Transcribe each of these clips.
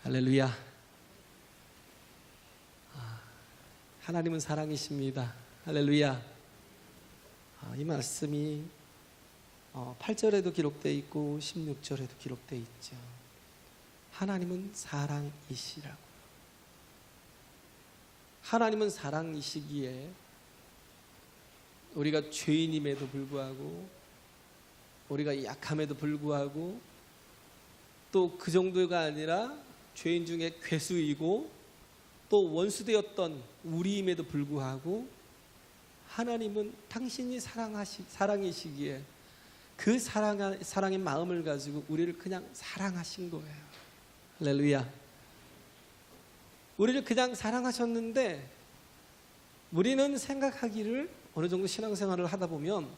할렐루야. 하나님은 사랑이십니다. 할렐루야. 이 말씀이 8절에도 기록되어 있고 16절에도 기록되어 있죠. 하나님은 사랑이시라고. 하나님은 사랑이시기에 우리가 죄인임에도 불구하고, 우리가 약함에도 불구하고, 또 그 정도가 아니라 죄인 중에 괴수이고 또 원수되었던 우리임에도 불구하고 하나님은 당신이 사랑이시기에 그 사랑의 마음을 가지고 우리를 그냥 사랑하신 거예요. 할렐루야. 우리를 그냥 사랑하셨는데, 우리는 생각하기를 어느 정도 신앙생활을 하다 보면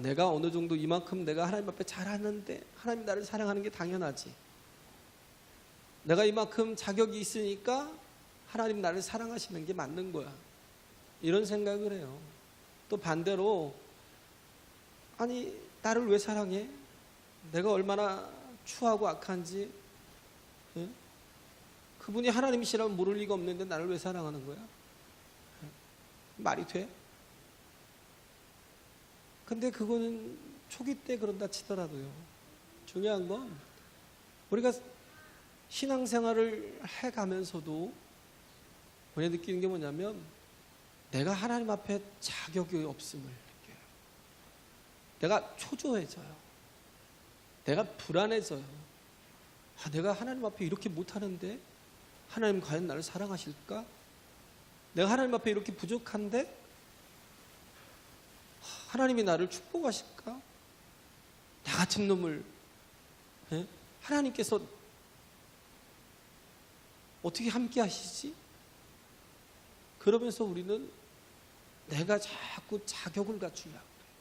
내가 어느 정도 이만큼 내가 하나님 앞에 잘하는데 하나님 나를 사랑하는 게 당연하지, 내가 이만큼 자격이 있으니까 하나님 나를 사랑하시는 게 맞는 거야, 이런 생각을 해요. 또 반대로, 아니 나를 왜 사랑해? 내가 얼마나 추하고 악한지, 그분이 하나님이시라면 모를 리가 없는데 나를 왜 사랑하는 거야? 말이 돼? 근데 그거는 초기 때 그런다 치더라도요, 중요한 건 우리가 신앙생활을 해가면서도 우리가 느끼는 게 뭐냐면, 내가 하나님 앞에 자격이 없음을 느껴요. 내가 초조해져요. 내가 불안해져요. 내가 하나님 앞에 이렇게 못하는데 하나님 과연 나를 사랑하실까? 내가 하나님 앞에 이렇게 부족한데 하나님이 나를 축복하실까? 나 같은 놈을 하나님께서 어떻게 함께 하시지? 그러면서 우리는 내가 자꾸 자격을 갖추려고 그래요.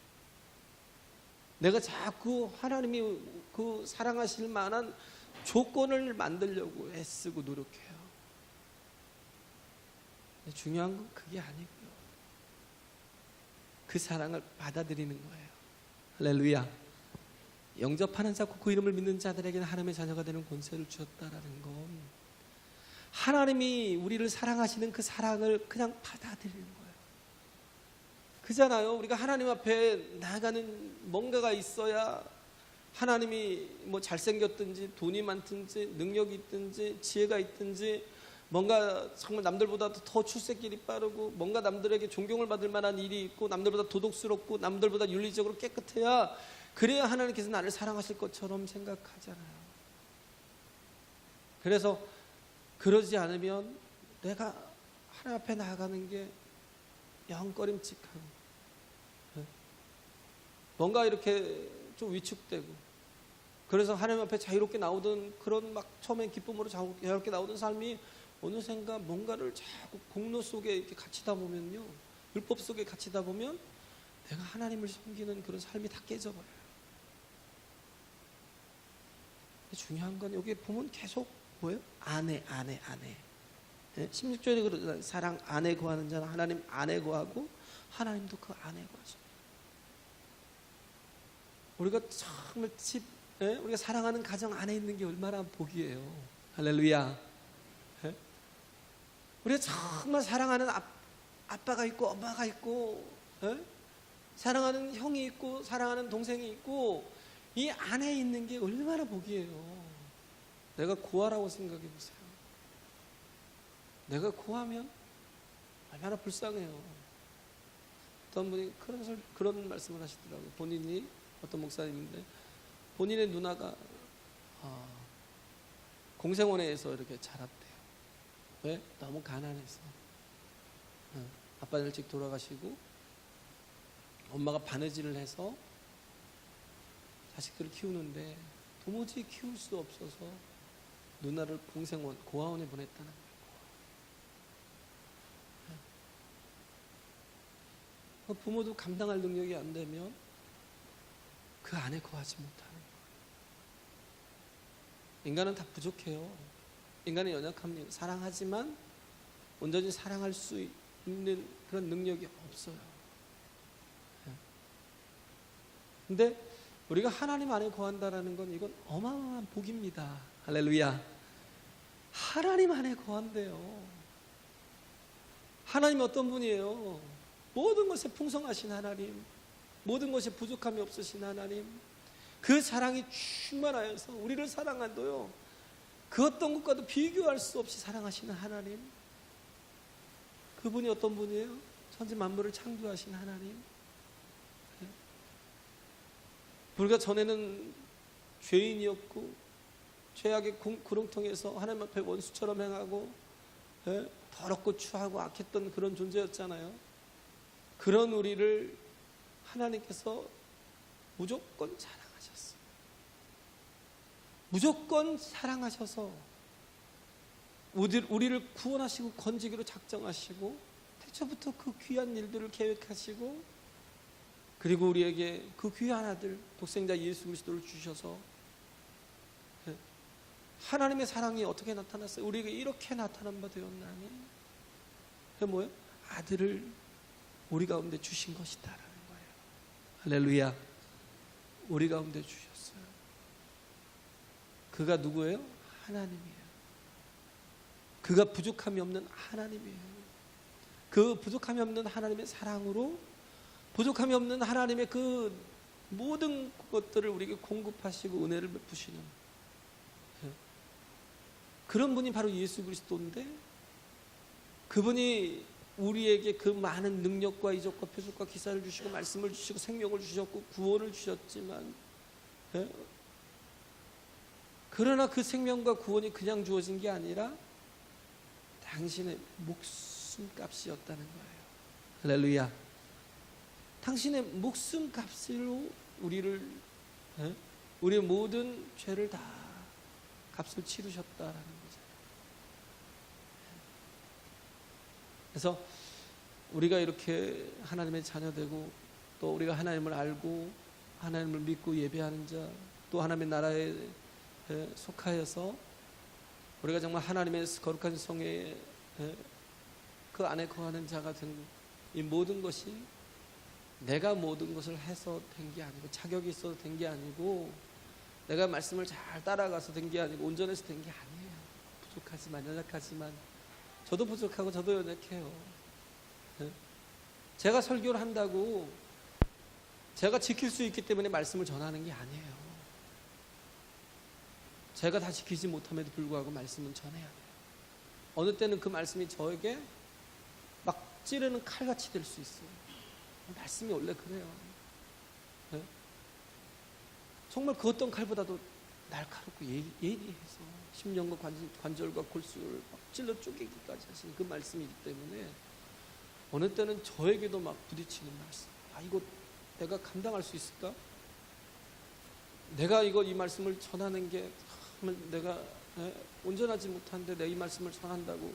내가 자꾸 하나님이 그 사랑하실 만한 조건을 만들려고 애쓰고 노력해요. 근데 중요한 건 그게 아니고요, 그 사랑을 받아들이는 거예요. 할렐루야. 영접하는 자고 그 이름을 믿는 자들에게는 하나님의 자녀가 되는 권세를 주었다라는 건, 하나님이 우리를 사랑하시는 그 사랑을 그냥 받아들이는 거예요. 그잖아요. 우리가 하나님 앞에 나아가는 뭔가가 있어야, 하나님이 뭐 잘생겼든지 돈이 많든지 능력이 있든지 지혜가 있든지, 뭔가 정말 남들보다 더 출세길이 빠르고, 뭔가 남들에게 존경을 받을 만한 일이 있고, 남들보다 도덕스럽고 남들보다 윤리적으로 깨끗해야, 그래야 하나님께서 나를 사랑하실 것처럼 생각하잖아요. 그래서 그러지 않으면 내가 하나님 앞에 나아가는 게 영 꺼림칙하고, 뭔가 이렇게 좀 위축되고, 그래서 하나님 앞에 자유롭게 나오던, 그런 막 처음엔 기쁨으로 자유롭게 나오던 삶이 어느샌가 뭔가를 자꾸 공로 속에 이렇게 갇히다 보면요, 율법 속에 갇히다 보면 내가 하나님을 섬기는 그런 삶이 다 깨져버려요. 중요한 건 여기 보면 계속 뭐예요? 아내. 16절에 그러잖아요. 사랑 안에 거하는 자는 하나님 안에 거하고 하나님도 그 안에 거하십니다. 우리가 정말 우리가 사랑하는 가정 안에 있는 게 얼마나 복이에요. 할렐루야. 우리가 정말 사랑하는 아빠가 있고 엄마가 있고, 사랑하는 형이 있고 사랑하는 동생이 있고, 이 안에 있는 게 얼마나 복이에요. 내가 고아라고 생각해 보세요. 내가 고아면 얼마나 불쌍해요. 어떤 분이 그런 말씀을 하시더라고요. 본인이, 어떤 목사님인데, 본인의 누나가 공생원에서 이렇게 자랐대요. 왜? 너무 가난해서. 아빠는 일찍 돌아가시고 엄마가 바느질을 해서 자식들을 키우는데 도무지 키울 수 없어서 누나를 공생원, 고아원에 보냈다는 거예요. 부모도 감당할 능력이 안 되면 그 안에 거하지 못하는 거예요. 인간은 다 부족해요. 인간은 연약합니다. 사랑하지만 온전히 사랑할 수 있는 그런 능력이 없어요. 근데 우리가 하나님 안에 거한다라는 건, 이건 어마어마한 복입니다. 할렐루야. 하나님 안에 거한대요. 하나님 어떤 분이에요? 모든 것에 풍성하신 하나님, 모든 것에 부족함이 없으신 하나님, 그 사랑이 충만하여서 우리를 사랑한도요, 그 어떤 것과도 비교할 수 없이 사랑하시는 하나님, 그분이 어떤 분이에요? 천지 만물을 창조하신 하나님. 우리가 전에는 죄인이었고 죄악의 구렁텅이에서 하나님 앞에 원수처럼 행하고 더럽고 추하고 악했던 그런 존재였잖아요. 그런 우리를 하나님께서 무조건 사랑하셨어요. 무조건 사랑하셔서 우리를 구원하시고 건지기로 작정하시고 태초부터 그 귀한 일들을 계획하시고, 그리고 우리에게 그 귀한 아들 독생자 예수 그리스도를 주셔서, 하나님의 사랑이 어떻게 나타났어요? 우리에게 이렇게 나타난 바 되었나니, 그게 뭐예요? 아들을 우리 가운데 주신 것이다라는 거예요. 할렐루야. 우리 가운데 주셨어요. 그가 누구예요? 하나님이에요. 그가 부족함이 없는 하나님이에요. 그 부족함이 없는 하나님의 사랑으로, 부족함이 없는 하나님의 그 모든 것들을 우리에게 공급하시고 은혜를 베푸시는 그런 분이 바로 예수 그리스도인데, 그분이 우리에게 그 많은 능력과 이적과 표적과 기사를 주시고 말씀을 주시고 생명을 주셨고 구원을 주셨지만, 그러나 그 생명과 구원이 그냥 주어진 게 아니라 당신의 목숨값이었다는 거예요. 할렐루야. 당신의 목숨값으로 우리의 모든 죄를 다 값을 치르셨다라는 거죠. 그래서 우리가 이렇게 하나님의 자녀되고, 또 우리가 하나님을 알고 하나님을 믿고 예배하는 자, 또 하나님의 나라에 속하여서 우리가 정말 하나님의 거룩한 성에 그 안에 거하는 자가 된 이 모든 것이 내가 모든 것을 해서 된 게 아니고, 자격이 있어서 된 게 아니고, 내가 말씀을 잘 따라가서 된 게 아니고, 온전해서 된 게 아니에요. 부족하지만, 연약하지만, 저도 부족하고 저도 연약해요. 제가 설교를 한다고 제가 지킬 수 있기 때문에 말씀을 전하는 게 아니에요. 제가 다 지키지 못함에도 불구하고 말씀은 전해야 돼요. 어느 때는 그 말씀이 저에게 막 찌르는 칼같이 될 수 있어요. 말씀이 원래 그래요. 정말 그 어떤 칼보다도 날카롭고 예리해서 심령과 관절과 골수를 막 찔러 쪼개기까지 하시는 그 말씀이기 때문에, 어느 때는 저에게도 막 부딪히는 말씀. 이거 내가 감당할 수 있을까? 내가 이 말씀을 전하는 게 내가 온전하지 못한데 내가 이 말씀을 전한다고,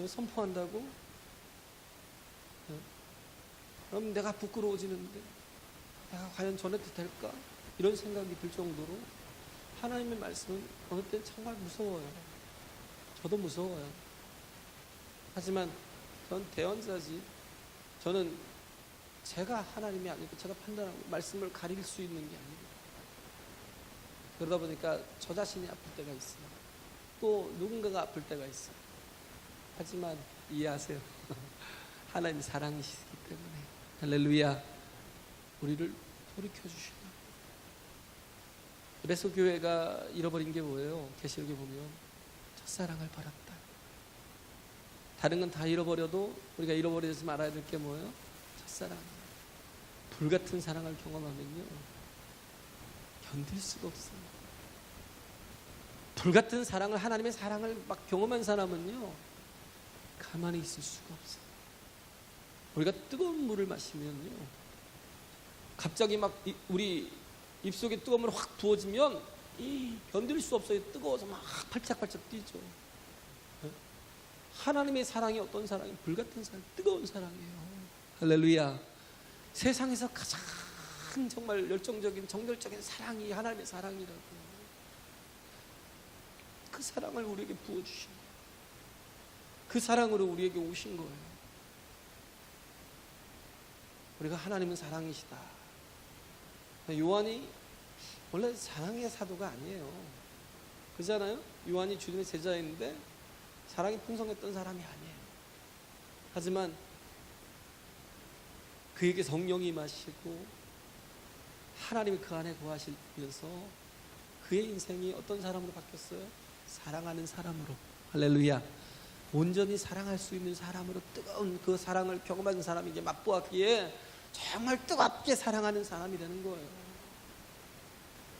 선포한다고? 그럼 내가 부끄러워지는데 내가 과연 전해도 될까? 이런 생각이 들 정도로 하나님의 말씀은 어느 때는 정말 무서워요. 저도 무서워요. 하지만 전 대언자지. 저는 제가 하나님이 아니고 제가 판단하고 말씀을 가릴 수 있는 게 아니고, 그러다 보니까 저 자신이 아플 때가 있어요. 또 누군가가 아플 때가 있어요. 하지만 이해하세요. 하나님이 사랑이시기 때문에. 할렐루야. 우리를 돌이켜주시다. 에베소 교회가 잃어버린 게 뭐예요? 계시록에 보면 첫사랑을 버렸다. 다른 건 다 잃어버려도 우리가 잃어버리지 말아야 될 게 뭐예요? 첫사랑. 불같은 사랑을 경험하면요, 견딜 수가 없어요. 불같은 사랑을, 하나님의 사랑을 막 경험한 사람은요, 가만히 있을 수가 없어요. 우리가 뜨거운 물을 마시면요, 갑자기 막 우리 입속에 뜨거운 물이 확 부어지면 견딜 수 없어요. 뜨거워서 막 팔짝팔짝 뛰죠. 하나님의 사랑이 어떤 사랑이에요? 불같은 사랑, 뜨거운 사랑이에요. 할렐루야. 세상에서 가장 정말 열정적인, 정열적인 사랑이 하나님의 사랑이라고. 그 사랑을 우리에게 부어주신 거예요. 그 사랑으로 우리에게 오신 거예요. 우리가 하나님은 사랑이시다. 요한이 원래 사랑의 사도가 아니에요. 그렇잖아요? 요한이 주님의 제자였는데 사랑이 풍성했던 사람이 아니에요. 하지만 그에게 성령이 임하시고 하나님이 그 안에 거하시면서 그의 인생이 어떤 사람으로 바뀌었어요? 사랑하는 사람으로. 할렐루야. 온전히 사랑할 수 있는 사람으로, 뜨거운 그 사랑을 경험한 사람이 이제 맛보았기에 정말 뜨겁게 사랑하는 사람이 되는 거예요.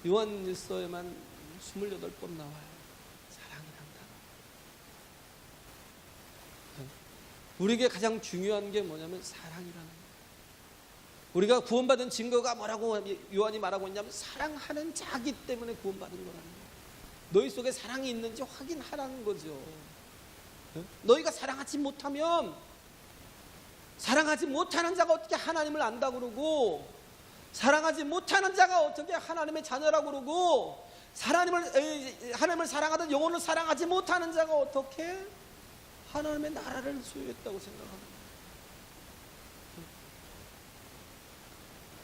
요한일서에만 28번 나와요. 사랑이란 단어. 우리에게 가장 중요한 게 뭐냐면 사랑이라는 거예요. 우리가 구원받은 증거가 뭐라고 요한이 말하고 있냐면 사랑하는 자기 때문에 구원받은 거라는 거예요. 너희 속에 사랑이 있는지 확인하라는 거죠. 너희가 사랑하지 못하면, 사랑하지 못하는 자가 어떻게 하나님을 안다 그러고, 사랑하지 못하는 자가 어떻게 하나님의 자녀라고 그러고, 하나님을 사랑하던 영혼을 사랑하지 못하는 자가 어떻게 하나님의 나라를 소유했다고 생각합니다.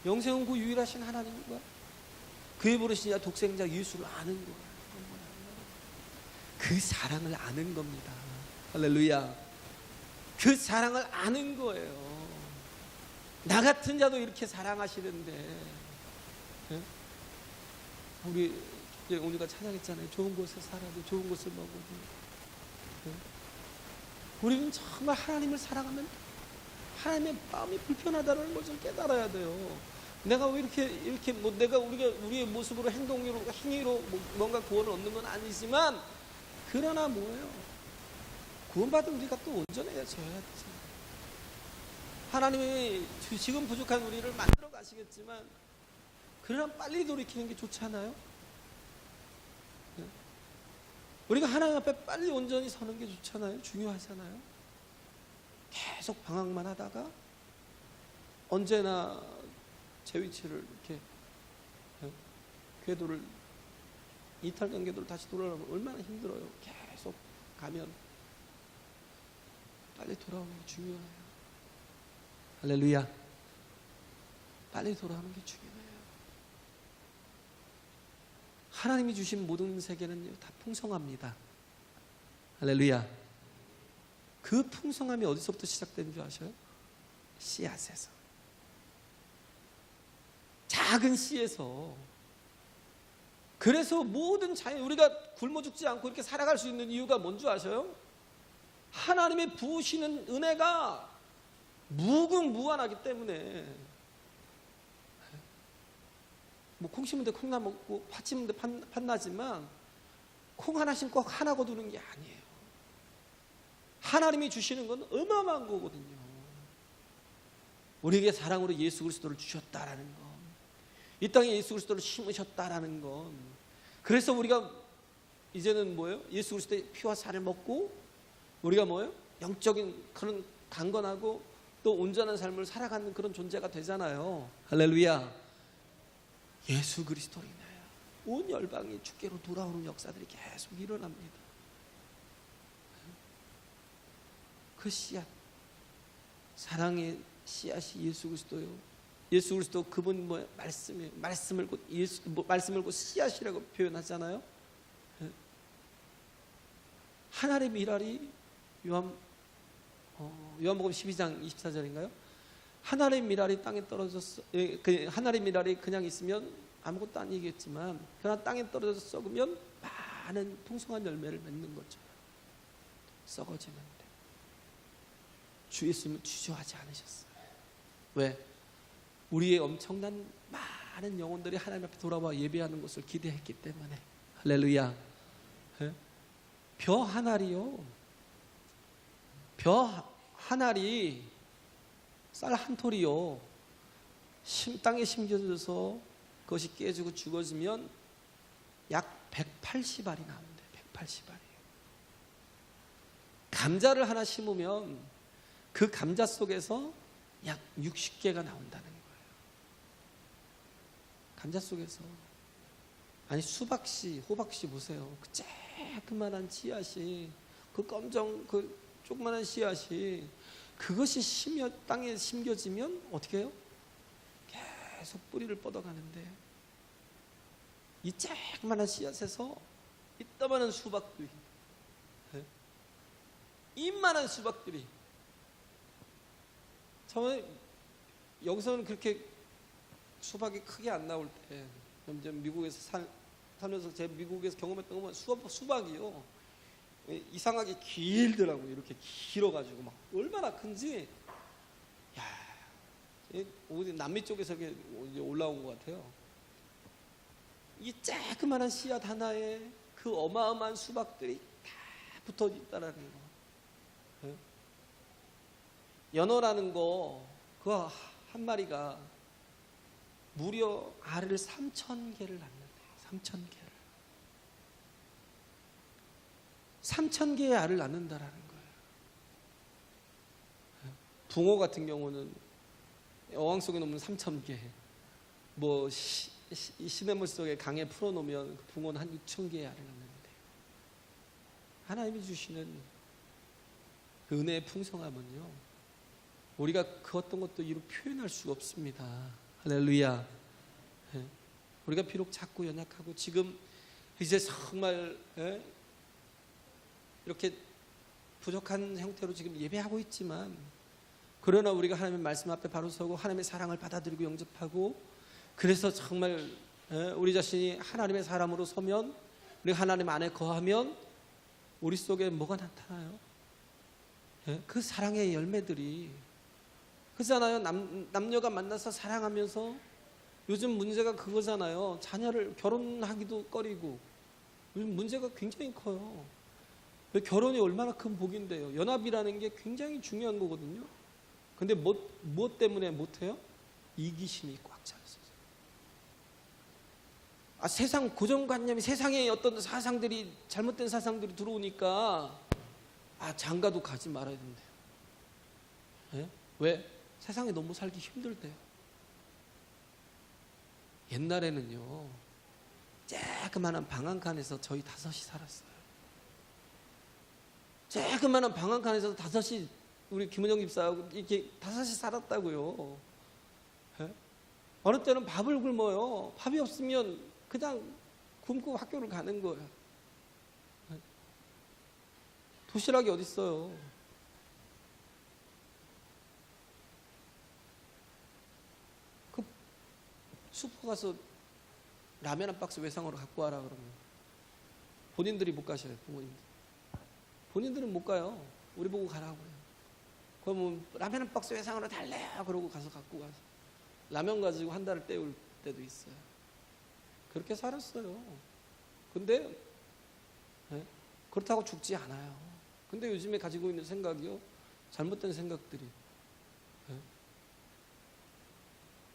영생은 그 유일하신 하나님과 그의 부르신 자 독생자 예수를 아는 거예요. 그 사랑을 아는 겁니다. 할렐루야. 그 사랑을 아는 거예요. 나 같은 자도 이렇게 사랑하시는데, 우리 오늘가 찬양했잖아요. 좋은 곳에 살아도 좋은 곳을 먹어도. 우리는 정말 하나님을 사랑하면 하나님의 마음이 불편하다는 걸 좀 깨달아야 돼요. 내가 왜 이렇게 내가 우리의 모습으로 행위로 뭔가 구원을 얻는 건 아니지만, 그러나 뭐예요? 구원받은 우리가 또 온전해져야 되죠. 하나님이 지금 부족한 우리를 만들어 가시겠지만, 그러나 빨리 돌이키는 게 좋지 않아요? 우리가 하나님 앞에 빨리 온전히 서는 게 좋잖아요. 중요하잖아요. 계속 방황만 하다가 언제나 제 위치를 이렇게 궤도를 이탈된 궤도를 다시 돌아오면 얼마나 힘들어요. 계속 가면 빨리 돌아오는 게 중요해요. 할렐루야. 빨리 돌아오는 게 중요해요. 하나님이 주신 모든 세계는 다 풍성합니다. 할렐루야. 그 풍성함이 어디서부터 시작되는 줄 아셔요? 씨앗에서. 작은 씨에서. 그래서 모든 자연, 우리가 굶어 죽지 않고 이렇게 살아갈 수 있는 이유가 뭔 줄 아셔요? 하나님이 부으시는 은혜가 무궁무한하기 때문에. 뭐 콩 심은 데 콩나 먹고 팥 심은 데 팥나지만, 콩 하나 심고 하나 거두는 게 아니에요. 하나님이 주시는 건 어마어마한 거거든요. 우리에게 사랑으로 예수 그리스도를 주셨다라는 것, 이 땅에 예수 그리스도를 심으셨다라는 것. 그래서 우리가 이제는 뭐예요? 예수 그리스도의 피와 살을 먹고 우리가 뭐예요? 영적인 그런 강건하고 또 온전한 삶을 살아가는 그런 존재가 되잖아요. 할렐루야. 예수 그리스도로 인하여 온 열방이 주께로 돌아오는 역사들이 계속 일어납니다. 그 씨앗, 사랑의 씨앗이 예수 그리스도요. 예수 그리스도 그분 뭐예요? 말씀이에요. 말씀을 곧 씨앗이라고 표현하잖아요. 하늘의 미랄이 요한복음 12장 24절인가요? 하늘의 미랄이 땅에 떨어졌어. 하늘의 미랄이 그냥 있으면 아무것도 아니겠지만, 그러나 땅에 떨어져서 썩으면 많은 풍성한 열매를 맺는 거죠. 썩어지는데 주 예수님은 주저하지 않으셨어요. 왜? 우리의 엄청난 많은 영혼들이 하나님 앞에 돌아와 예배하는 것을 기대했기 때문에. 할렐루야. 벼 한 알이요, 벼 한 알이 쌀 한 톨이요, 땅에 심겨져서 그것이 깨지고 죽어지면 약 180알이 나오는데, 180알이에요. 감자를 하나 심으면 그 감자 속에서 약 60개가 나온다는 거예요. 감자 속에서. 아니, 수박씨, 호박씨 보세요. 그 쬐그만한 씨앗이, 그 검정 그 조그만한 씨앗이, 그것이 땅에 심겨지면 어떻게 해요? 계속 뿌리를 뻗어가는데, 이 쬐그만한 씨앗에서 이따만한 수박들이, 이만한 수박들이. 처음에 여기서는 그렇게 수박이 크게 안 나올 때, 이제 미국에서 살면서 제 미국에서 경험했던 건 수박이요, 이상하게 길더라고요. 이렇게 길어가지고 막 얼마나 큰지. 야, 어디 남미 쪽에서 이제 올라온 것 같아요. 이 조그만한 씨앗 하나에 그 어마어마한 수박들이 다 붙어 있다라는 거. 예? 연어라는 거, 그거 한 마리가 무려 알을 3,000개를 낳는데요. 3,000개를. 3,000개의 알을 낳는다라는 거예요. 붕어 같은 경우는 어항 속에 놓으면 3,000개, 뭐 시냇물 속에 강에 풀어놓으면 그 붕어는 한 6,000개의 알을 낳는데, 하나님이 주시는 그 은혜의 풍성함은요, 우리가 그 어떤 것도 이루 표현할 수가 없습니다. 할렐루야. 예. 우리가 비록 작고 연약하고 지금 이제 정말 이렇게 부족한 형태로 지금 예배하고 있지만, 그러나 우리가 하나님의 말씀 앞에 바로 서고 하나님의 사랑을 받아들이고 영접하고, 그래서 정말 우리 자신이 하나님의 사람으로 서면, 우리가 하나님 안에 거하면 우리 속에 뭐가 나타나요? 그 사랑의 열매들이. 그렇잖아요. 남녀가 만나서 사랑하면서, 요즘 문제가 그거잖아요. 자녀를 결혼하기도 꺼리고, 요즘 문제가 굉장히 커요. 결혼이 얼마나 큰 복인데요. 연합이라는 게 굉장히 중요한 거거든요. 근데 무엇 때문에 못해요? 이기심이 꽉 차 있어서. 세상 고정관념이, 세상에 어떤 사상들이, 잘못된 사상들이 들어오니까 장가도 가지 말아야 된대요. 예? 왜? 세상에 너무 살기 힘들대요. 옛날에는요, 조그마한 방 한 칸에서 저희 5이 살았어요. 조그마한 방 한 칸에서 5이, 우리 김은영 집사하고 이렇게 5이 살았다고요. 예? 어느 때는 밥을 굶어요. 밥이 없으면 그냥 굶고 학교를 가는 거예요. 예? 도시락이 어디 있어요? 그 슈퍼 가서 라면 한 박스 외상으로 갖고 와라 그러면 본인들이 못 가셔요. 부모님들. 본인들은 못 가요. 우리 보고 가라고요. 그러면 라면 한 박스 외상으로 달래요. 그러고 가서 갖고 가서 라면 가지고 한 달을 때울 때도 있어요. 그렇게 살았어요. 근데 그렇다고 죽지 않아요. 근데 요즘에 가지고 있는 생각이요, 잘못된 생각들이.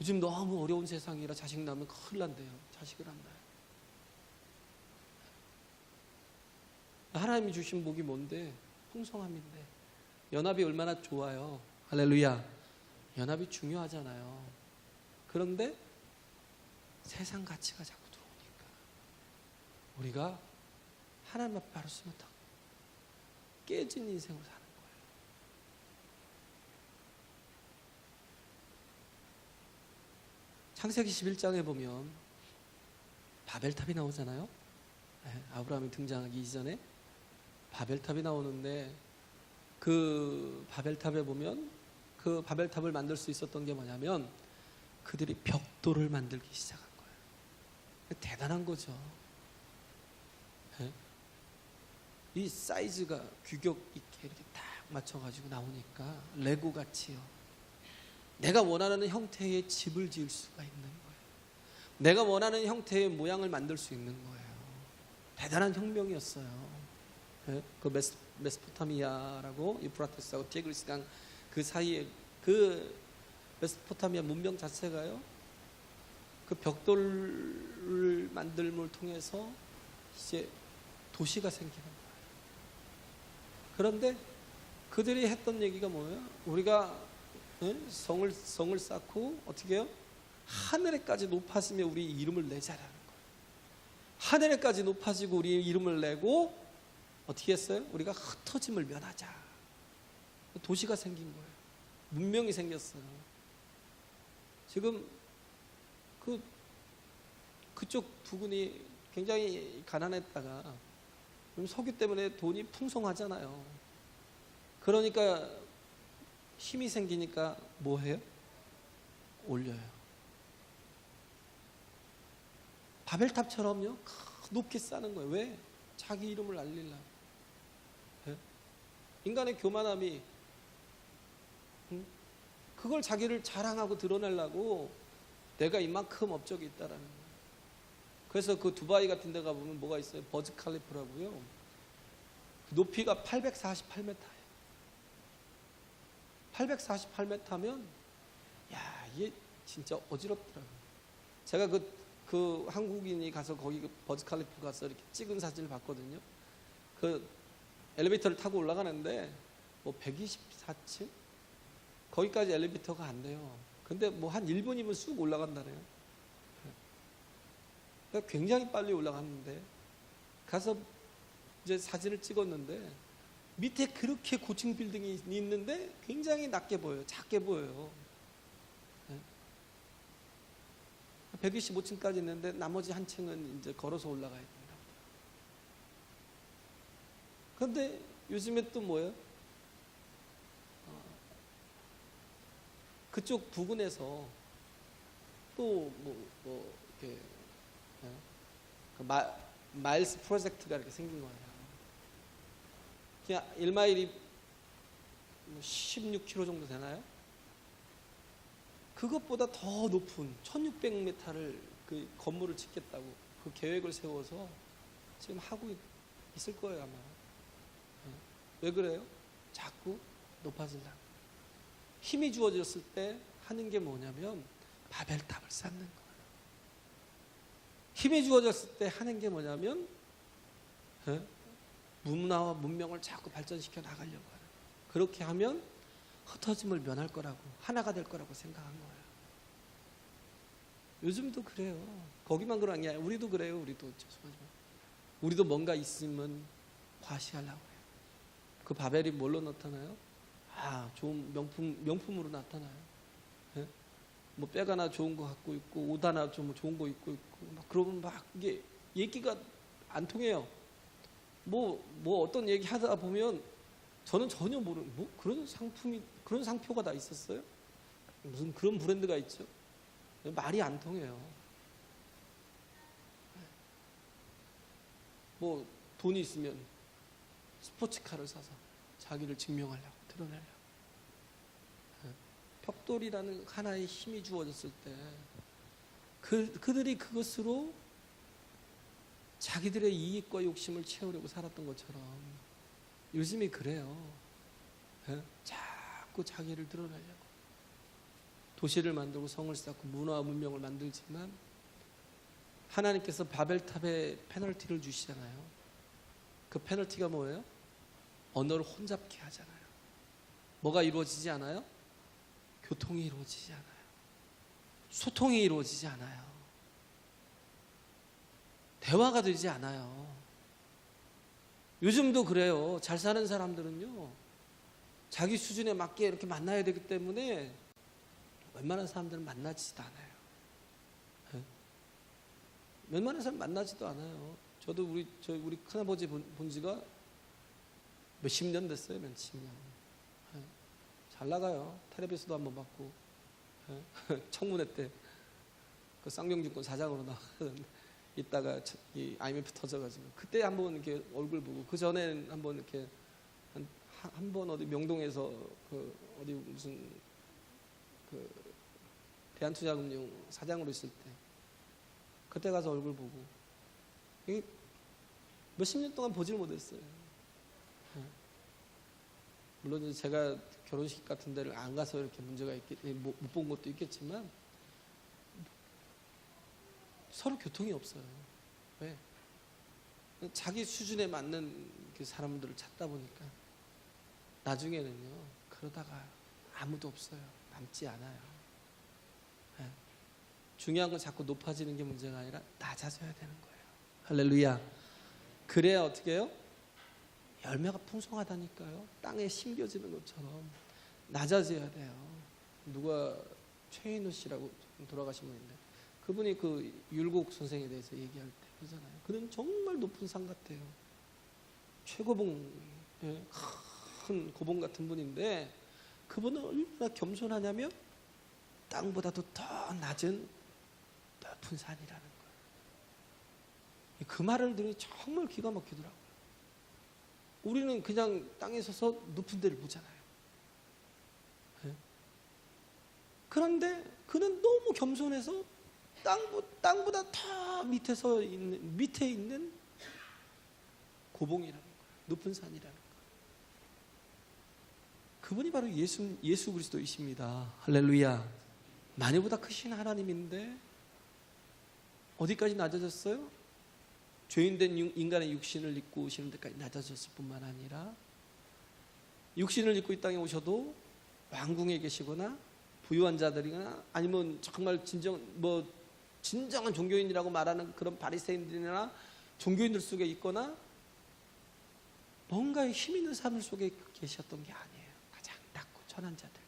요즘 너무 어려운 세상이라 자식 낳으면 큰일 난대요. 자식을 안 낳아요. 하나님이 주신 복이 뭔데? 풍성함인데. 연합이 얼마나 좋아요. 할렐루야. 연합이 중요하잖아요. 그런데 세상 가치가 자꾸 들어오니까 우리가 하나님 앞에 바로 서면 다 깨진 인생으로 사는 거예요. 창세기 11장에 보면 바벨탑이 나오잖아요. 아브라함이 등장하기 이전에 바벨탑이 나오는데, 그 바벨탑에 보면 그 바벨탑을 만들 수 있었던 게 뭐냐면 그들이 벽돌을 만들기 시작한 거예요. 대단한 거죠. 이 사이즈가 규격 있게 이렇게 딱 맞춰가지고 나오니까 레고 같이요. 내가 원하는 형태의 집을 지을 수가 있는 거예요. 내가 원하는 형태의 모양을 만들 수 있는 거예요. 대단한 혁명이었어요. 그 메소포타미아라고 유프라테스하고 티그리스강 그 사이에 그 메소포타미아 문명 자체가요, 그 벽돌을 만들음을 통해서 이제 도시가 생기는 거예요. 그런데 그들이 했던 얘기가 뭐예요? 우리가 성을 쌓고 어떻게 해요? 하늘에까지 높아지며 우리 이름을 내자라는 거예요. 하늘에까지 높아지고 우리 이름을 내고 어떻게 했어요? 우리가 흩어짐을 면하자. 도시가 생긴 거예요. 문명이 생겼어요. 지금 그쪽 부근이 굉장히 가난했다가 석유 때문에 돈이 풍성하잖아요. 그러니까 힘이 생기니까 뭐 해요? 올려요. 바벨탑처럼요, 높게 쌓는 거예요. 왜? 자기 이름을 알리려고. 네? 인간의 교만함이 그걸 자기를 자랑하고 드러내려고 내가 이만큼 업적이 있다라는 거예요. 그래서 그 두바이 같은 데 가보면 뭐가 있어요? 버즈 칼리프라고요. 높이가 848m예요. 848m면 야, 이게 진짜 어지럽더라고요. 제가 그 한국인이 가서 거기 버즈 칼리프 가서 이렇게 찍은 사진을 봤거든요. 그 엘리베이터를 타고 올라가는데 뭐 124층? 거기까지 엘리베이터가 안 돼요. 근데 뭐 한 1분이면 쑥 올라간다네요. 그러니까 굉장히 빨리 올라갔는데 가서 이제 사진을 찍었는데 밑에 그렇게 고층 빌딩이 있는데 굉장히 낮게 보여요. 작게 보여요. 125층까지 있는데 나머지 한 층은 이제 걸어서 올라가야 됩니다. 그런데 요즘에 또 뭐예요? 그쪽 부근에서 또 뭐 이렇게 마일스 프로젝트가 이렇게 생긴 거예요. 그냥 1마일이 16km 정도 되나요? 그것보다 더 높은 1600m를 그 건물을 짓겠다고 그 계획을 세워서 지금 하고 있을 거예요, 아마. 왜 그래요? 자꾸 높아지려고. 힘이 주어졌을 때 하는 게 뭐냐면 바벨탑을 쌓는 거예요. 힘이 주어졌을 때 하는 게 뭐냐면 문화와 문명을 자꾸 발전시켜 나가려고 하는 거예요. 그렇게 하면 흩어짐을 면할 거라고, 하나가 될 거라고 생각한 거예요. 요즘도 그래요. 거기만 그런 게 아니라 우리도 그래요. 우리도 죄송하지만 우리도 뭔가 있으면 과시하려고 해요. 그 바벨이 뭘로 나타나요? 좋은 명품으로 나타나요. 예? 뭐 백 하나 좋은 거 갖고 있고 옷 하나 좀 좋은 거 입고 있고 막 그러면 막 이게 얘기가 안 통해요. 뭐 어떤 얘기 하다 보면 저는 전혀 모르는 뭐 그런 상품이 그런 상표가 다 있었어요? 무슨 그런 브랜드가 있죠? 말이 안 통해요. 뭐 돈이 있으면 스포츠카를 사서 자기를 증명하려고 드러내려고. 벽돌이라는 하나의 힘이 주어졌을 때 그들이 그것으로 자기들의 이익과 욕심을 채우려고 살았던 것처럼 요즘이 그래요. 자꾸 자기를 드러내려고 도시를 만들고 성을 쌓고 문화와 문명을 만들지만 하나님께서 바벨탑에 페널티를 주시잖아요. 그 페널티가 뭐예요? 언어를 혼잡케 하잖아요. 뭐가 이루어지지 않아요? 교통이 이루어지지 않아요. 소통이 이루어지지 않아요. 대화가 되지 않아요. 요즘도 그래요. 잘 사는 사람들은요, 자기 수준에 맞게 이렇게 만나야 되기 때문에 웬만한 사람들은 만나지도 않아요. 웬만한 사람 만나지도 않아요. 저도 우리 큰아버지 본 지가 몇십 년 됐어요. 몇십 년. 잘 나가요. 텔레비에서도 한번 봤고, 청문회 때 그 쌍용증권 사장으로 나가는데 있다가 이 IMF 터져가지고 그때 한번 이렇게 얼굴 보고 그 전에 한번 이렇게 한 번 어디 명동에서 그 어디 무슨 그 대한투자금융 사장으로 있을 때 그때 가서 얼굴 보고 몇십 년 동안 보질 못했어요. 물론 제가 결혼식 같은 데를 안 가서 이렇게 문제가 못 본 것도 있겠지만 서로 교통이 없어요. 왜? 자기 수준에 맞는 그 사람들을 찾다 보니까 나중에는요 그러다가 아무도 없어요. 남지 않아요. 네. 중요한 건 자꾸 높아지는 게 문제가 아니라 낮아져야 되는 거예요. 할렐루야. 그래야 어떻게 해요? 열매가 풍성하다니까요. 땅에 심겨지는 것처럼 낮아져야 돼요. 누가 최인우 씨라고 돌아가신 분인데 그분이 그 율곡 선생에 대해서 얘기할 때 그러잖아요. 그는 정말 높은 상 같아요. 최고봉, 큰 고봉 같은 분인데 그분은 얼마나 겸손하냐면 땅보다도 더 낮은 높은 산이라는 거예요. 그 말을 들으니 정말 기가 막히더라고요. 우리는 그냥 땅에 서서 높은 데를 보잖아요. 네? 그런데 그는 너무 겸손해서 땅보다 더 밑에 있는 고봉이라는 거예요. 높은 산이라는 거예요. 그분이 바로 예수 그리스도이십니다. 할렐루야. 만유보다 크신 하나님인데 어디까지 낮아졌어요? 죄인된 인간의 육신을 입고 오시는 데까지 낮아졌을 뿐만 아니라 육신을 입고 이 땅에 오셔도 왕궁에 계시거나 부유한 자들이나 아니면 정말 진정한 종교인이라고 말하는 그런 바리새인들이나 종교인들 속에 있거나 뭔가에 힘 있는 사람들 속에 계셨던 게 아니에요. 가장 낮고 천한 자들.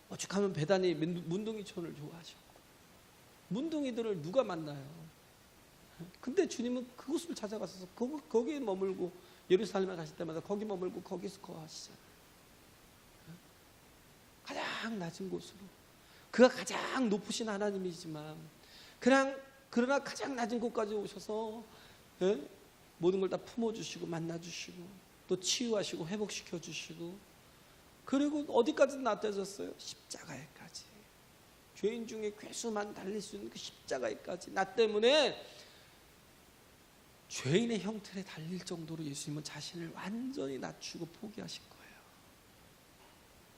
오죽하면 배단이 문둥이촌을 좋아하셨고 문둥이들을 누가 만나요? 근데 주님은 그곳을 찾아가서 거기에 머물고 예루살렘에 가실 때마다 거기 머물고 거기서 거하시잖아요. 가장 낮은 곳으로. 그가 가장 높으신 하나님이지만 그러나 가장 낮은 곳까지 오셔서 모든 걸 다 품어주시고 만나주시고 또 치유하시고 회복시켜주시고 그리고 어디까지 낮아졌어요? 십자가에까지. 죄인 중에 괴수만 달릴 수 있는 그 십자가에까지. 나 때문에 죄인의 형틀에 달릴 정도로 예수님은 자신을 완전히 낮추고 포기하신 거예요.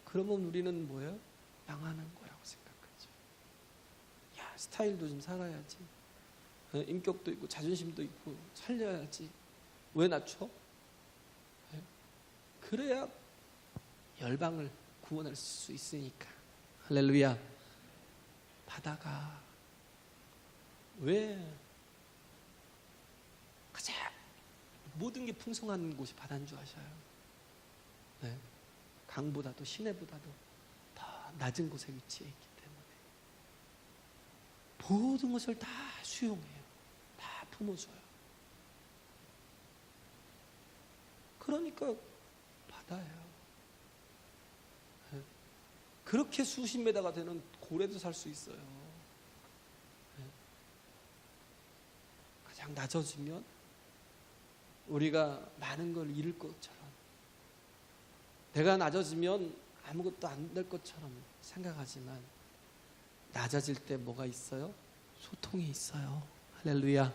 그러면 우리는 뭐예요? 망하는 거라고 생각하죠. 야, 스타일도 좀 살아야지. 인격도 있고 자존심도 있고 살려야지. 왜 낮춰? 그래야 열방을 구원할 수 있으니까. 할렐루야. 바다가 왜 가장 모든 게 풍성한 곳이 바다인 줄 아셔요? 네. 강보다도 시내보다도 더 낮은 곳에 위치해 있기 때문에 모든 것을 다 수용해요. 다 품어줘요. 그러니까 바다예요. 네. 그렇게 수십 메다가 되는 고래도 살 수 있어요. 네. 가장 낮아지면 우리가 많은 걸 잃을 것처럼 내가 낮아지면 아무것도 안 될 것처럼 생각하지만 낮아질 때 뭐가 있어요? 소통이 있어요. 할렐루야.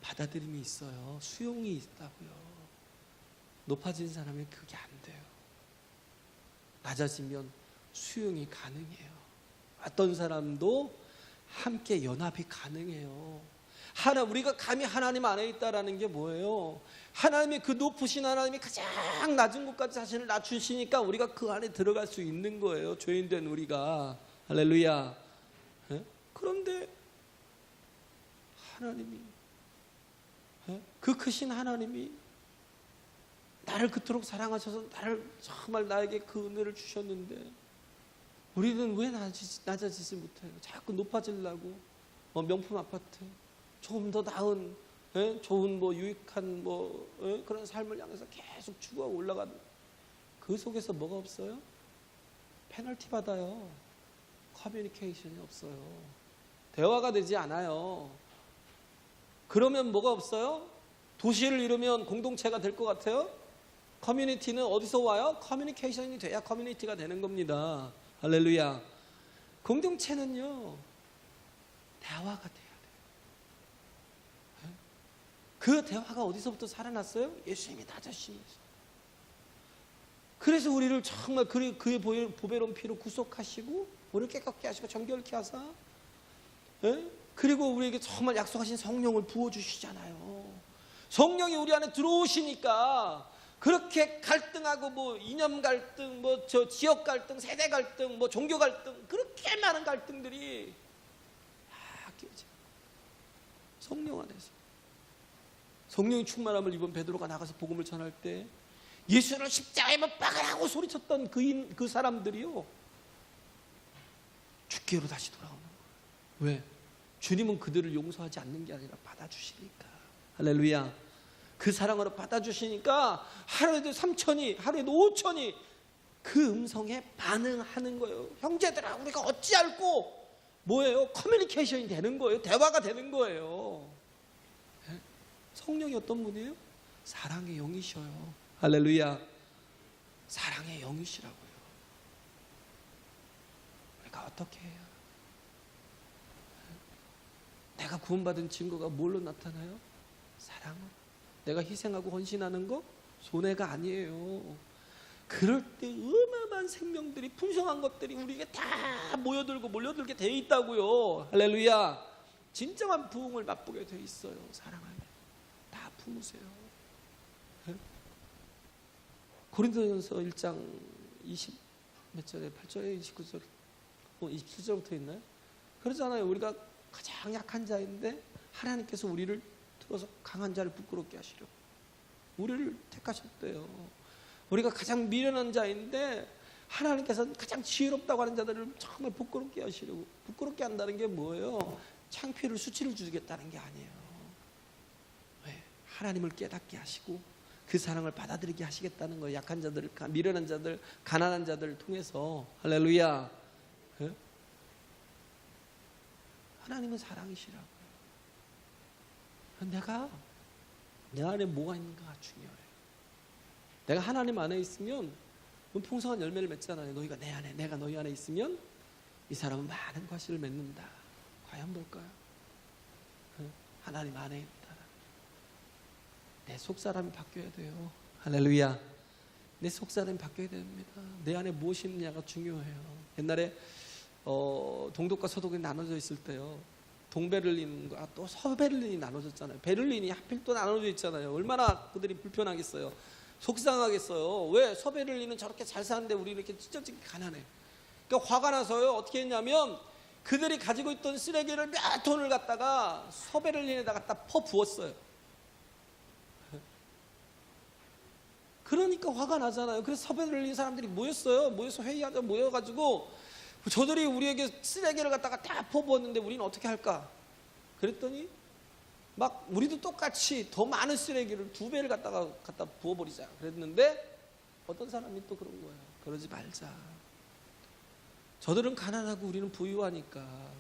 받아들임이 있어요. 수용이 있다고요. 높아진 사람은 그게 안 돼요. 낮아지면 수용이 가능해요. 어떤 사람도 함께 연합이 가능해요. 우리가 감히 하나님 안에 있다라는 게 뭐예요? 하나님의 그 높으신 하나님이 가장 낮은 곳까지 자신을 낮추시니까 우리가 그 안에 들어갈 수 있는 거예요. 죄인된 우리가. 할렐루야. 그런데 하나님이 그 크신 하나님이 나를 그토록 사랑하셔서 정말 나에게 그 은혜를 주셨는데 우리는 왜 낮아지지 못해요? 자꾸 높아지려고 명품 아파트 조금 더 나은 좋은 유익한 그런 삶을 향해서 계속 추구하고 올라가는 그 속에서 뭐가 없어요? 페널티 받아요. 커뮤니케이션이 없어요. 대화가 되지 않아요. 그러면 뭐가 없어요? 도시를 이루면 공동체가 될 것 같아요? 커뮤니티는 어디서 와요? 커뮤니케이션이 돼야 커뮤니티가 되는 겁니다. 할렐루야. 공동체는요 대화가 돼요. 그 대화가 어디서부터 살아났어요? 예수님이 낮아지면서. 그래서 우리를 정말 그의 보배로운 피로 구속하시고 우리를 깨끗게 하시고 정결케 하사 그리고 우리에게 정말 약속하신 성령을 부어주시잖아요. 성령이 우리 안에 들어오시니까 그렇게 갈등하고 이념 갈등, 지역 갈등, 세대 갈등, 종교 갈등 그렇게 많은 갈등들이 다 깨져. 성령 안에서. 성령의 충만함을 입은 베드로가 나가서 복음을 전할 때 예수를 십자가에 못 박으라고 소리쳤던 그 사람들이요 죽게로 다시 돌아오는 거예요. 왜? 주님은 그들을 용서하지 않는 게 아니라 받아주시니까. 할렐루야. 그 사랑으로 받아주시니까 하루에도 3천이, 하루에도 5천이 그 음성에 반응하는 거예요. 형제들아, 우리가 어찌할꼬? 뭐예요? 커뮤니케이션이 되는 거예요. 대화가 되는 거예요. 성령이 어떤 분이에요? 사랑의 영이셔요. 할렐루야. 사랑의 영이시라고요. 우리가 어떻게 해요? 내가 구원받은 증거가 뭘로 나타나요? 사랑으로. 내가 희생하고 헌신하는 거 손해가 아니에요. 그럴 때 어마어마한 생명들이, 풍성한 것들이 우리에게 다 몰려들게 돼 있다고요. 할렐루야. 진정한 부흥을 맛보게 돼 있어요. 사랑하면 다 품으세요. 고린도전서 1장 20 몇 절에 8절에 29절 27절부터 있나요? 그러잖아요. 우리가 가장 약한 자인데 하나님께서 우리를 들어서 강한 자를 부끄럽게 하시려고 우리를 택하셨대요. 우리가 가장 미련한 자인데 하나님께서 가장 지혜롭다고 하는 자들을 정말 부끄럽게 하시려고. 부끄럽게 한다는 게 뭐예요? 창피를, 수치를 주겠다는 게 아니에요. 왜? 하나님을 깨닫게 하시고 그 사랑을 받아들이게 하시겠다는 거예요. 약한 자들, 미련한 자들, 가난한 자들을 통해서. 할렐루야. 네? 하나님은 사랑이시라고요. 내가 내 안에 뭐가 있는가가 중요해요. 내가 하나님 안에 있으면 풍성한 열매를 맺잖아요. 너희가 내 안에, 내가 너희 안에 있으면 이 사람은 많은 과실을 맺는다. 과연 뭘까요? 하나님 안에 있다. 내 속사람이 바뀌어야 돼요. 할렐루야. 내 속사람이 바뀌어야 됩니다. 내 안에 무엇이 있느냐가 중요해요. 옛날에 동독과 서독이 나눠져 있을 때요, 동베를린과 또 서베를린이 나눠졌잖아요. 베를린이 하필 또 나눠져 있잖아요. 얼마나 그들이 불편하겠어요. 속상하겠어요. 왜? 서베를린은 저렇게 잘 사는데 우리는 이렇게 찢어지게 가난해. 그러니까 화가 나서요, 어떻게 했냐면 그들이 가지고 있던 쓰레기를 몇 톤을 갖다가 서베를린에다 갖다 퍼부었어요. 그러니까 화가 나잖아요. 그래서 서베를린 사람들이 모였어요. 모여서 회의하자, 모여가지고 저들이 우리에게 쓰레기를 갖다가 다 퍼부었는데 우리는 어떻게 할까? 그랬더니 막 우리도 똑같이 더 많은 쓰레기를 2배를 갖다 부어버리자 그랬는데 어떤 사람이 또 그런 거예요. 그러지 말자. 저들은 가난하고 우리는 부유하니까.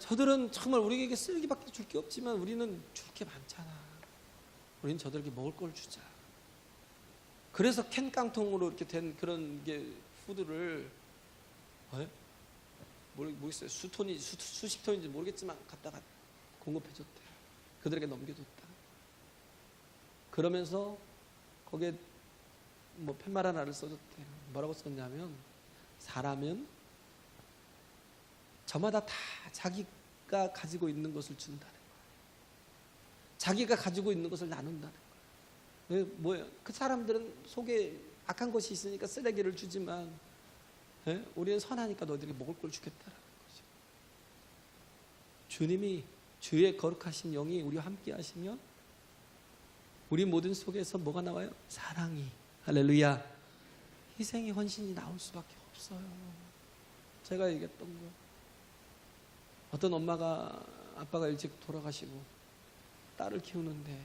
저들은 정말 우리에게 쓰레기밖에 줄 게 없지만 우리는 줄 게 많잖아. 우리는 저들에게 먹을 걸 주자. 그래서 캔깡통으로 이렇게 된 그런 게 푸드를 모르겠어요. 수십 톤인지 모르겠지만 갖다가 공급해줬대. 그들에게 넘겨줬다. 그러면서 거기에 뭐 팻말 하나를 써줬대. 뭐라고 썼냐면, 사람은 저마다 다 자기가 가지고 있는 것을 준다는 거예요. 자기가 가지고 있는 것을 나눈다는 거예요. 뭐예요? 그 사람들은 속에 악한 것이 있으니까 쓰레기를 주지만 우리는 선하니까 너희들이 먹을 걸 주겠다라는 거죠. 주님이, 주의 거룩하신 영이 우리와 함께 하시면 우리 모든 속에서 뭐가 나와요? 사랑이. 할렐루야. 희생이, 헌신이 나올 수밖에 없어요. 제가 얘기했던 거, 어떤 엄마가, 아빠가 일찍 돌아가시고 딸을 키우는데,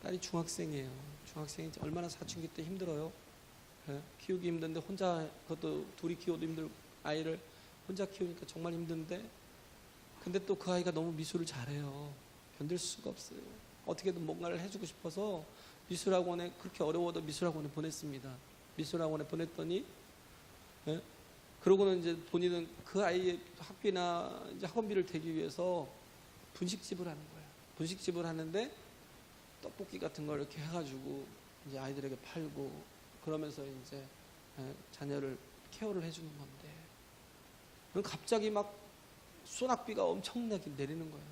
딸이 중학생이에요. 중학생이 얼마나 사춘기 때 힘들어요. 키우기 힘든데 혼자, 그것도 둘이 키워도 힘들고 아이를 혼자 키우니까 정말 힘든데, 근데 또 그 아이가 너무 미술을 잘해요. 견딜 수가 없어요. 어떻게든 뭔가를 해주고 싶어서 미술학원에, 그렇게 어려워도 미술학원에 보냈습니다. 미술학원에 보냈더니 그러고는 이제 본인은 그 아이의 학비나 이제 학원비를 대기 위해서 분식집을 하는 거예요. 분식집을 하는데 떡볶이 같은 걸 이렇게 해가지고 이제 아이들에게 팔고, 그러면서 이제 자녀를 케어를 해주는 건데, 그럼 갑자기 막 수납비가 엄청나게 내리는 거예요.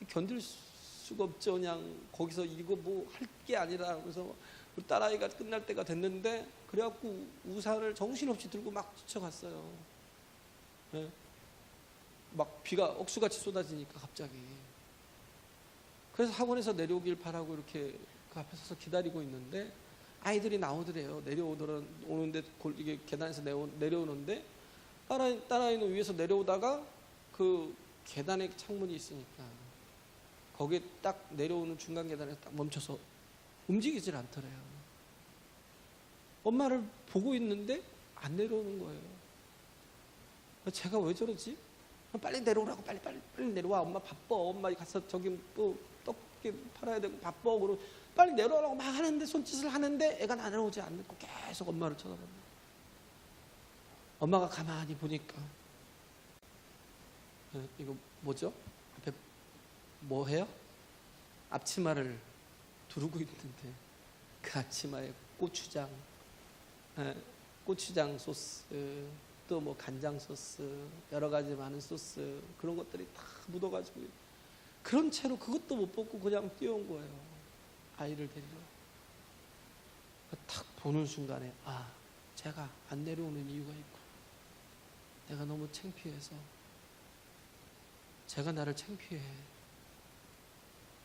견딜 수가 없죠. 그냥 거기서 이거 뭐 할 게 아니라. 그래서 우리 딸아이가 끝날 때가 됐는데, 그래갖고 우산을 정신없이 들고 막 뛰쳐갔어요. 막 비가 억수같이 쏟아지니까 갑자기. 그래서 학원에서 내려오길 바라고 이렇게 그 앞에 서서 기다리고 있는데 아이들이 나오더래요. 내려오는데 이게 계단에서 내려오는데 딸아이는 위에서 내려오다가 그 계단에 창문이 있으니까 거기에 딱 내려오는 중간 계단에 딱 멈춰서 움직이질 않더래요. 엄마를 보고 있는데 안 내려오는 거예요. 제가 왜 저러지? 빨리 내려오라고, 빨리 내려와. 엄마 바빠. 엄마 가서 저기 또 떡볶이 팔아야 되고 바빠. 그러고 빨리 내려오라고 막 하는데, 손짓을 하는데 애가 내려오지 않고 계속 엄마를 쳐다봅니다. 엄마가 가만히 보니까 이거 뭐죠? 앞에 뭐 해요? 앞치마를 두르고 있는데 그 앞치마에 고추장, 고추장 소스, 또 뭐 간장 소스, 여러 가지 많은 소스, 그런 것들이 다 묻어가지고 그런 채로 그것도 못 벗고 그냥 뛰어온 거예요. 아이를 데리러. 탁 보는 순간에 제가 안 내려오는 이유가 있고, 내가 너무 창피해서, 제가 나를 창피해.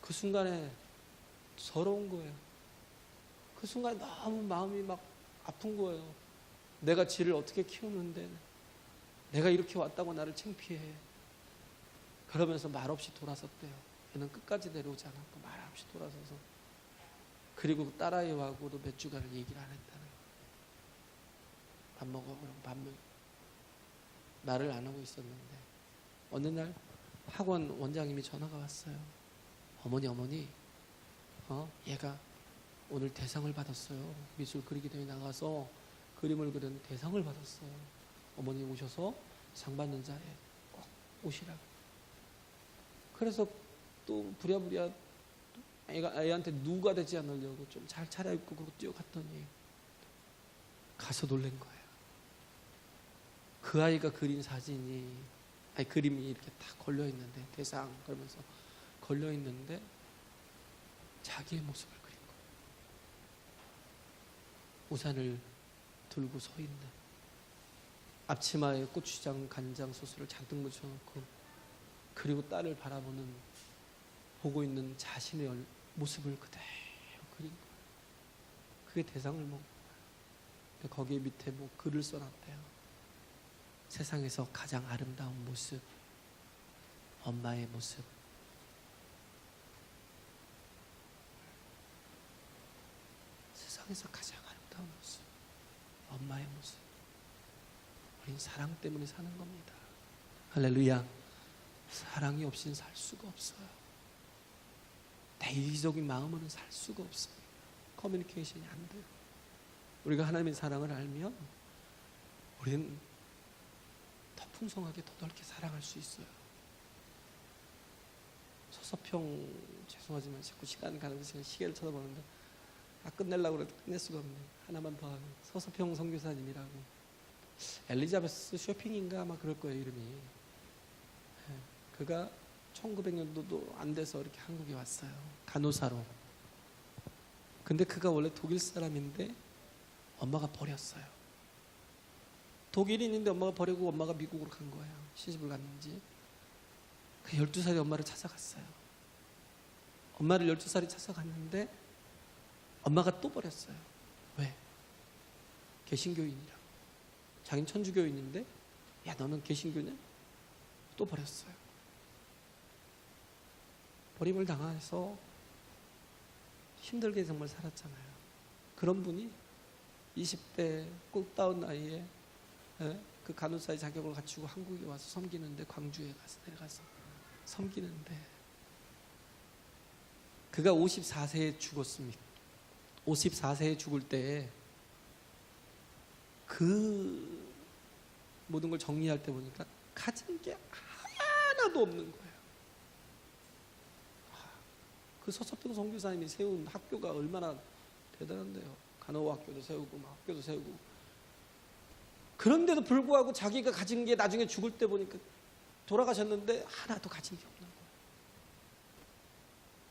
그 순간에 서러운 거예요. 그 순간에 너무 마음이 막 아픈 거예요. 내가 지를 어떻게 키우는데 내가 이렇게 왔다고 나를 창피해. 그러면서 말없이 돌아섰대요. 얘는 끝까지 내려오지 않았고 말없이 돌아서서, 그리고 딸아이하고도 몇 주간을 얘기를 안 했다는 거예요. 밥 먹어. 그럼 밥 먹어. 말을 안 하고 있었는데 어느 날 학원 원장님이 전화가 왔어요. 어머니, 얘가 오늘 대상을 받았어요. 미술 그리기 대회 나가서 그림을 그리는 대상을 받았어요. 어머니 오셔서 상 받는 자리에 꼭 오시라고. 그래서 또 부랴부랴 애한테 누가 되지 않으려고 좀 잘 차려입고 그러고 뛰어갔더니 가서 놀란 거예요. 그 아이가 그린 그림이 이렇게 딱 걸려 있는데, 대상 그러면서 걸려 있는데 자기의 모습을 그린 거예요. 우산을 들고 서 있는, 앞치마에 고추장 간장 소스를 잔뜩 묻혀놓고, 그리고 딸을 보고 있는 자신의 모습을 그대로 그린 거예요. 그게 대상을 먹은 거예요. 거기에 밑에 뭐 글을 써놨대요. 세상에서 가장 아름다운 모습, 엄마의 모습. 세상에서 가장 아름다운 모습, 엄마의 모습. 우린 사랑 때문에 사는 겁니다. 할렐루야. 사랑이 없이는 살 수가 없어요. 대의적인 마음으로는 살 수가 없어요. 커뮤니케이션이 안 돼요. 우리가 하나님의 사랑을 알면 우리는 더 풍성하게, 더 넓게 사랑할 수 있어요. 서서평, 죄송하지만 자꾸 시간 가면서 제가 시계를 쳐다보는데 끝내려고 그래도 끝낼 수가 없네요. 하나만 더 하면. 서서평 선교사님이라고, 엘리자베스 쇼핑인가 아마 그럴 거예요, 이름이. 그가 1900년도도 안 돼서 이렇게 한국에 왔어요. 간호사로. 근데 그가 원래 독일 사람인데 엄마가 버렸어요. 독일인인데 엄마가 버리고 엄마가 미국으로 간 거예요. 시집을 갔는지. 그 12살에 엄마를 찾아갔어요. 엄마를 12살에 찾아갔는데 엄마가 또 버렸어요. 왜? 개신교인이라고. 자기는 천주교인인데, 야 너는 개신교냐? 또 버렸어요. 버림을 당해서 힘들게 정말 살았잖아요. 그런 분이 20대 꽃다운 나이에 그 간호사의 자격을 갖추고 한국에 와서 섬기는데, 광주에 가서 내려가서 섬기는데, 그가 54세에 죽었습니다. 54세에 죽을 때 그 모든 걸 정리할 때 보니까 가진 게 하나도 없는 거예요. 그 서서평 선교사님이 세운 학교가 얼마나 대단한데요. 간호학교도 세우고 막 학교도 세우고. 그런데도 불구하고 자기가 가진 게 나중에 죽을 때 보니까 돌아가셨는데 하나도 가진 게 없는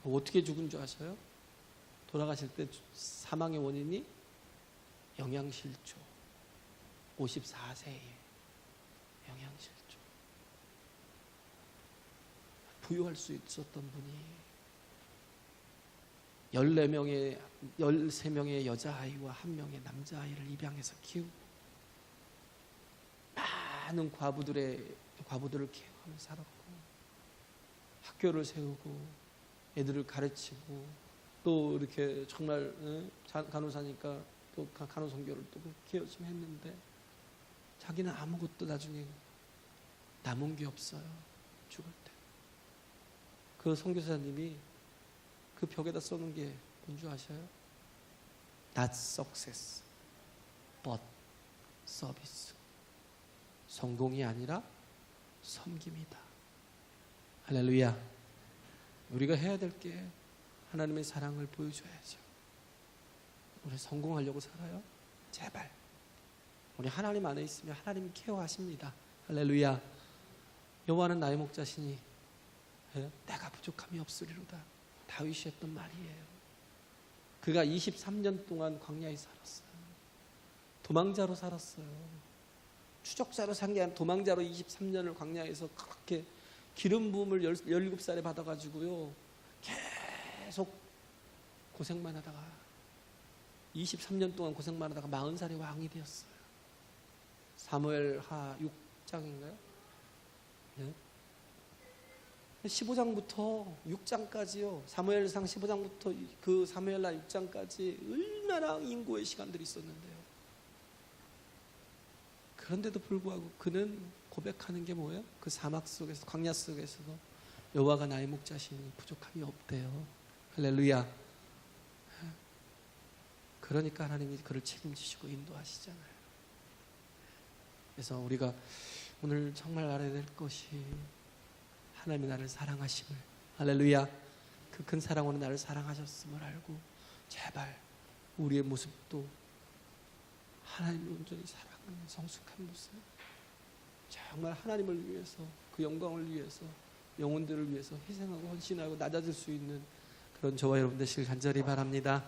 거예요. 어떻게 죽은 줄 아세요? 돌아가실 때 사망의 원인이 영양실조. 54세에 영양실조. 부유할 수 있었던 분이 13명의 여자아이와 1명의 남자아이를 입양해서 키우고, 많은 과부들을 케어하며 살았고, 학교를 세우고 애들을 가르치고 또 이렇게 정말 간호사니까 또 간호선교를 또 그렇게 열심히 했는데 자기는 아무것도 나중에 남은 게 없어요. 죽을 때. 그 선교사님이 그 벽에다 써놓은 게 뭔지 아셔요? Not success, but service. 성공이 아니라 섬김이다. 할렐루야. 우리가 해야 될 게 하나님의 사랑을 보여줘야죠. 우리 성공하려고 살아요? 제발. 우리 하나님 안에 있으면 하나님이 케어하십니다. 할렐루야. 여호와는 나의 목자시니 내가 부족함이 없으리로다. 다윗이 했던 말이에요. 그가 23년 동안 광야에 살았어요. 도망자로 살았어요. 추적자로 산 게 아니라 도망자로 23년을 광야에서 그렇게 기름 부음을 17살에 받아가지고요. 계속 고생만 하다가 23년 동안 고생만 하다가 40살에 왕이 되었어요. 사무엘하 6장인가요? 네? 15장부터 6장까지요. 사무엘상 15장부터 그 사무엘하 6장까지 얼마나 인고의 시간들이 있었는데요. 그런데도 불구하고 그는 고백하는 게 뭐예요? 그 사막 속에서, 광야 속에서도 여호와가 나의 목자시니 부족함이 없대요. 할렐루야. 그러니까 하나님이 그를 책임지시고 인도하시잖아요. 그래서 우리가 오늘 정말 알아야 될 것이 하나님이 나를 사랑하심을, 할렐루야, 그 큰 사랑으로 나를 사랑하셨음을 알고 제발 우리의 모습도 하나님을 온전히 사랑하는 성숙한 모습, 정말 하나님을 위해서, 그 영광을 위해서, 영혼들을 위해서 희생하고 헌신하고 낮아질 수 있는 그런 저와 여러분 되시길 간절히 바랍니다.